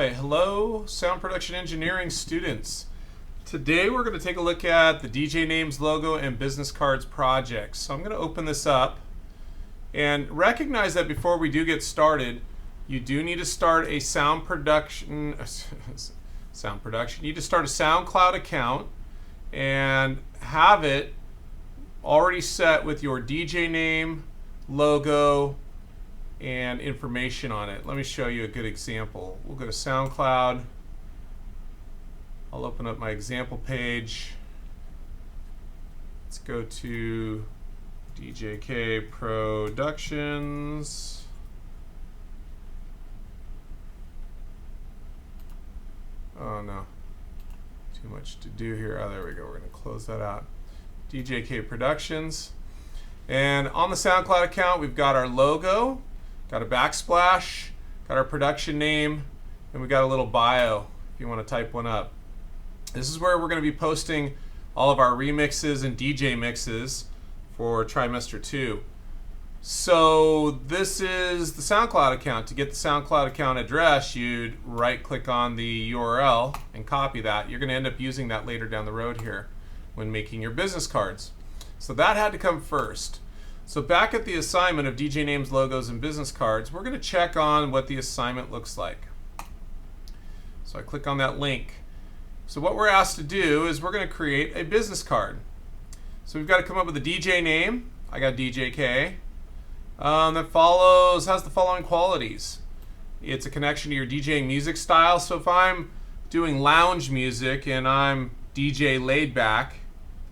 Alright, hello sound production engineering students. Today we're going to take a look at the DJ Names logo and business cards projects. So I'm going to open this up and recognize that before we do get started, you do need to start a sound production. You need to start a SoundCloud account and have it already set with your DJ name, logo, and information on it. Let me show you a good example. We'll go to SoundCloud. I'll open up my example page. Let's go to DJK Productions. Oh no, too much to do here. Oh, there we go. We're going to close that out. DJK Productions. And on the SoundCloud account, we've got our logo, got a backsplash, got our production name, and we got a little bio if you want to type one up. This is where we're going to be posting all of our remixes and DJ mixes for trimester 2. So this is the SoundCloud account. To get the SoundCloud account address, you'd right click on the URL and copy that. You're going to end up using that later down the road here when making your business cards. So that had to come first. So back at the assignment of DJ names, logos, and business cards, we're going to check on what the assignment looks like. So I click on that link. So what we're asked to do is we're going to create a business card. So we've got to come up with a DJ name. I got DJK. That has the following qualities. It's a connection to your DJing music style. So if I'm doing lounge music and I'm DJ laid back,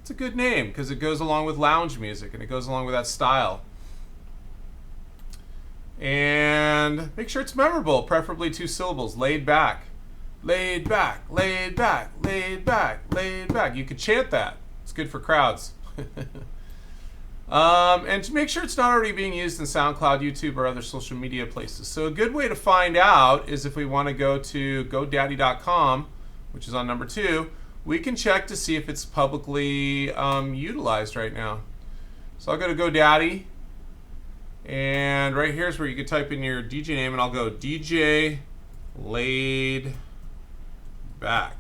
it's a good name because it goes along with lounge music and it goes along with that style. And make sure it's memorable, preferably 2 syllables. Laid back, laid back, laid back, laid back, laid back. You could chant that. It's good for crowds. And to make sure it's not already being used in SoundCloud, YouTube, or other social media places. So a good way to find out is if we want to go to GoDaddy.com, which is on number 2, we can check to see if it's publicly utilized right now. So I'll go to GoDaddy, and right here is where you can type in your DJ name, and I'll go DJ Laid Back.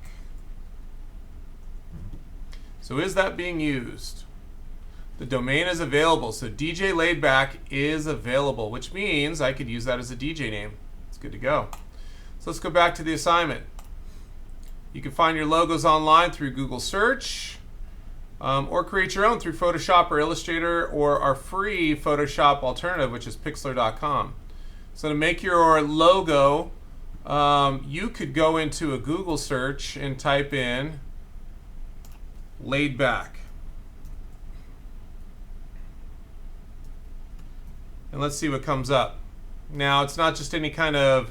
So is that being used? The domain is available, so DJ Laid Back is available, which means I could use that as a DJ name. It's good to go. So let's go back to the assignment. You can find your logos online through Google search, or create your own through Photoshop or Illustrator, or our free Photoshop alternative, which is Pixlr.com. So to make your logo, you could go into a Google search and type in laid back. And let's see what comes up. Now, it's not just any kind of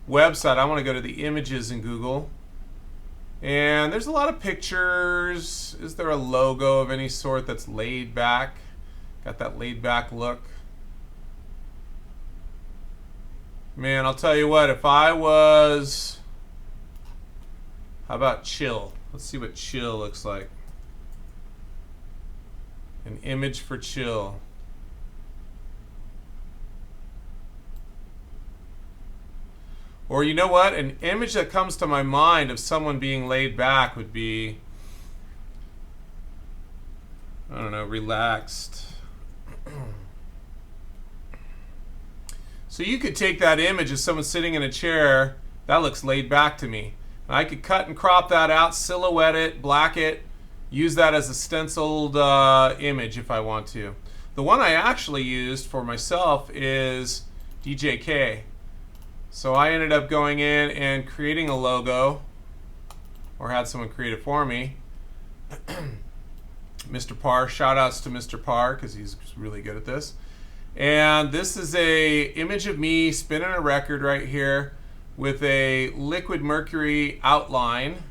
website. I want to go to the images in Google. And there's a lot of pictures. Is there a logo of any sort that's laid back? Got that laid back look. Man, I'll tell you what, if I was, how about chill? Let's see what chill looks like. An image for chill. Or you know what? An image that comes to my mind of someone being laid back would be, I don't know, relaxed. So you could take that image of someone sitting in a chair, that looks laid back to me. And I could cut and crop that out, silhouette it, black it, use that as a stenciled image if I want to. The one I actually used for myself is DJK. So I ended up going in and creating a logo, or had someone create it for me. Mr. Parr, shout outs to Mr. Parr because he's really good at this. And this is a image of me spinning a record right here with a liquid mercury outline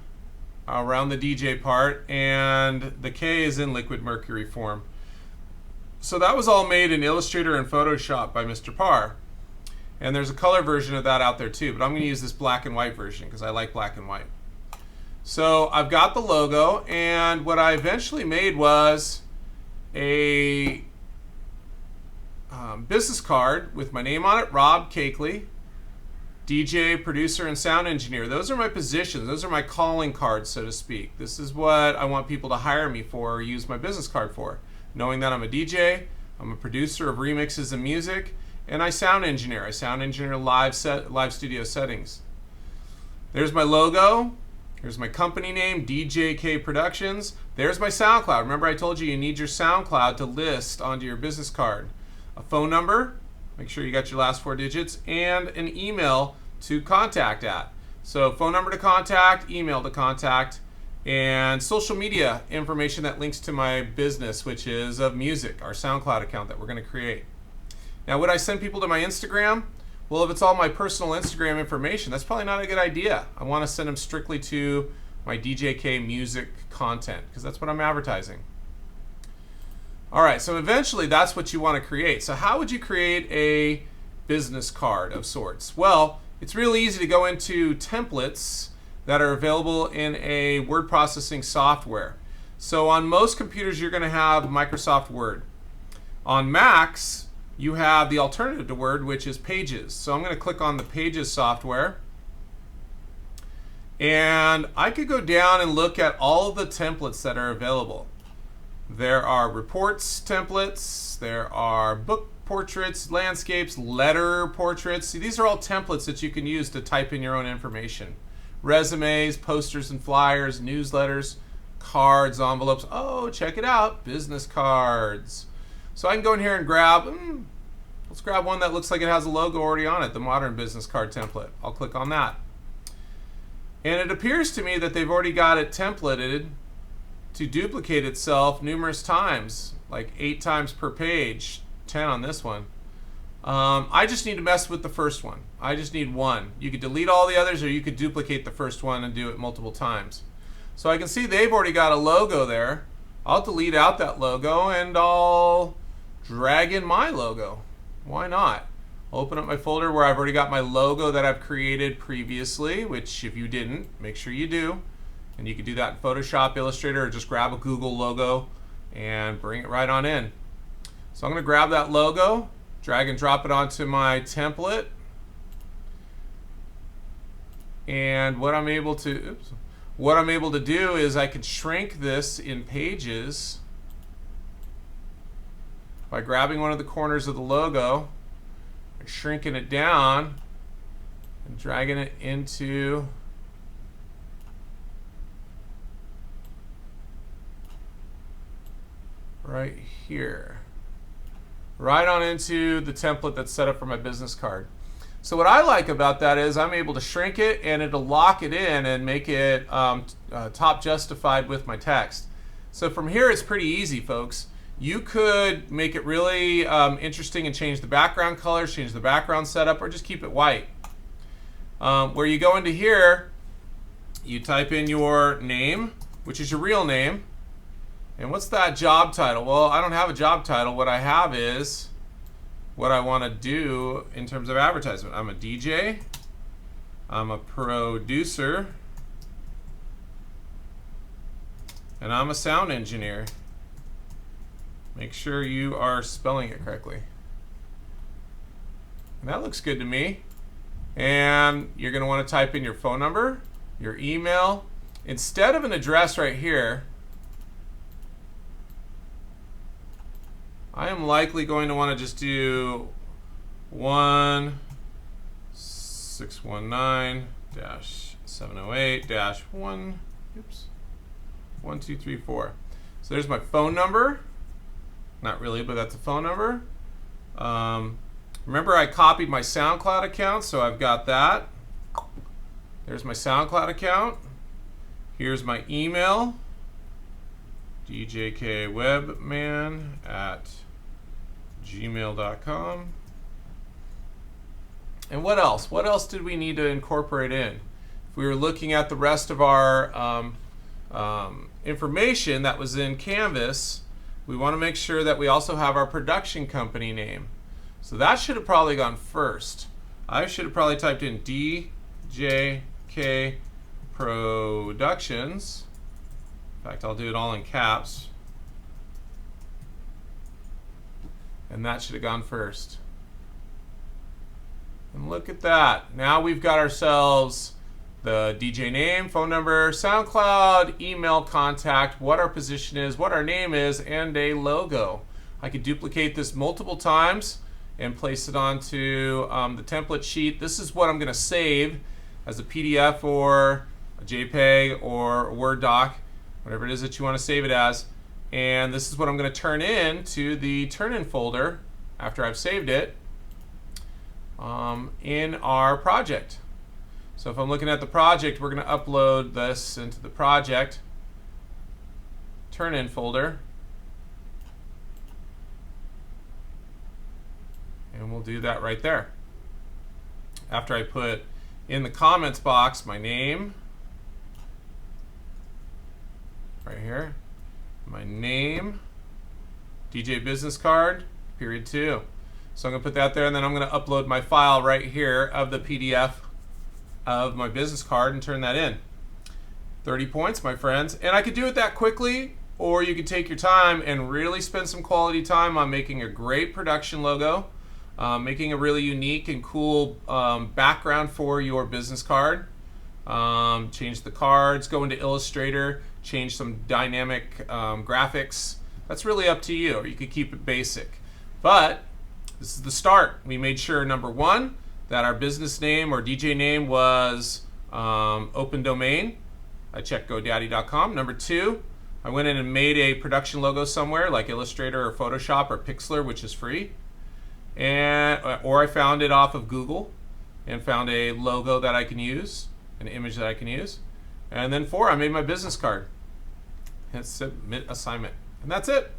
around the DJ part, and the K is in liquid mercury form. So that was all made in Illustrator and Photoshop by Mr. Parr. And there's a color version of that out there too, but I'm going to use this black and white version because I like black and white. So I've got the logo, and what I eventually made was a business card with my name on it, Rob Cakeley, DJ, producer, and sound engineer. Those are my positions. Those are my calling cards, so to speak. This is what I want people to hire me for or use my business card for. Knowing that I'm a DJ, I'm a producer of remixes and music, and I sound engineer. I sound engineer live studio settings. There's my logo. Here's my company name, DJK Productions. There's my SoundCloud. Remember I told you need your SoundCloud to list onto your business card. A phone number, make sure you got your last 4 digits, and an email to contact at. So phone number to contact, email to contact, and social media information that links to my business, which is of music, our SoundCloud account that we're going to create. Now, would I send people to my Instagram? Well, if it's all my personal Instagram information, that's probably not a good idea. I want to send them strictly to my DJK music content because that's what I'm advertising. All right, so eventually that's what you want to create. So how would you create a business card of sorts? Well, it's really easy to go into templates that are available in a word processing software. So on most computers, you're going to have Microsoft Word. On Macs, you have the alternative to Word, which is Pages. So I'm going to click on the Pages software. And I could go down and look at all of the templates that are available. There are reports templates, there are book portraits, landscapes, letter portraits. See, these are all templates that you can use to type in your own information. Resumes, posters and flyers, newsletters, cards, envelopes. Oh, check it out, business cards. So I can go in here and grab, let's grab one that looks like it has a logo already on it, the modern business card template. I'll click on that. And it appears to me that they've already got it templated to duplicate itself numerous times, like 8 times per page, 10 on this one. I just need to mess with the first one. I just need one. You could delete all the others or you could duplicate the first one and do it multiple times. So I can see they've already got a logo there. I'll delete out that logo and I'll drag in my logo. Why not? Open up my folder where I've already got my logo that I've created previously, which if you didn't, make sure you do. And you can do that in Photoshop, Illustrator, or just grab a Google logo and bring it right on in. So I'm going to grab that logo, drag and drop it onto my template. And what I'm able to do is I can shrink this in Pages by grabbing one of the corners of the logo, and shrinking it down, and dragging it into right here. Right on into the template that's set up for my business card. So what I like about that is I'm able to shrink it and it'll lock it in and make it top justified with my text. So from here it's pretty easy, folks. You could make it really interesting and change the background colors, change the background setup, or just keep it white. Where you go into here, you type in your name, which is your real name. And what's that job title? Well, I don't have a job title. What I have is what I want to do in terms of advertisement. I'm a DJ. I'm a producer. And I'm a sound engineer. Make sure you are spelling it correctly. And that looks good to me. And you're going to want to type in your phone number, your email. Instead of an address right here, I am likely going to want to just do 1-619-708-1, 1, 2, 3, 4. So there's my phone number. Not really, but that's a phone number. Remember I copied my SoundCloud account, so I've got that. There's my SoundCloud account. Here's my email, djkwebman@gmail.com. And what else? What else did we need to incorporate in? If we were looking at the rest of our information that was in Canvas, we want to make sure that we also have our production company name. So that should have probably gone first. I should have probably typed in DJK Productions. In fact, I'll do it all in caps. And that should have gone first. And look at that. Now we've got ourselves the DJ name, phone number, SoundCloud, email contact, what our position is, what our name is, and a logo. I could duplicate this multiple times and place it onto the template sheet. This is what I'm going to save as a PDF or a JPEG or a Word doc, whatever it is that you want to save it as. And this is what I'm going to turn in to the turn-in folder after I've saved it in our project. So if I'm looking at the project, we're going to upload this into the project turn-in folder. And we'll do that right there. After I put in the comments box my name, right here, my name, DJ business card, period 2. So I'm going to put that there, and then I'm going to upload my file right here of the PDF of my business card and turn that in. 30 points, my friends. And I could do it that quickly, or you could take your time and really spend some quality time on making a great production logo, making a really unique and cool background for your business card. Change the cards, go into Illustrator, change some dynamic graphics. That's really up to you, or you could keep it basic. But this is the start. We made sure, number 1, that our business name or DJ name was open domain. I checked GoDaddy.com. Number 2, I went in and made a production logo somewhere like Illustrator or Photoshop or Pixlr, which is free. Or I found it off of Google and found a logo that I can use, an image that I can use. And then 4, I made my business card. Hit submit assignment. And that's it.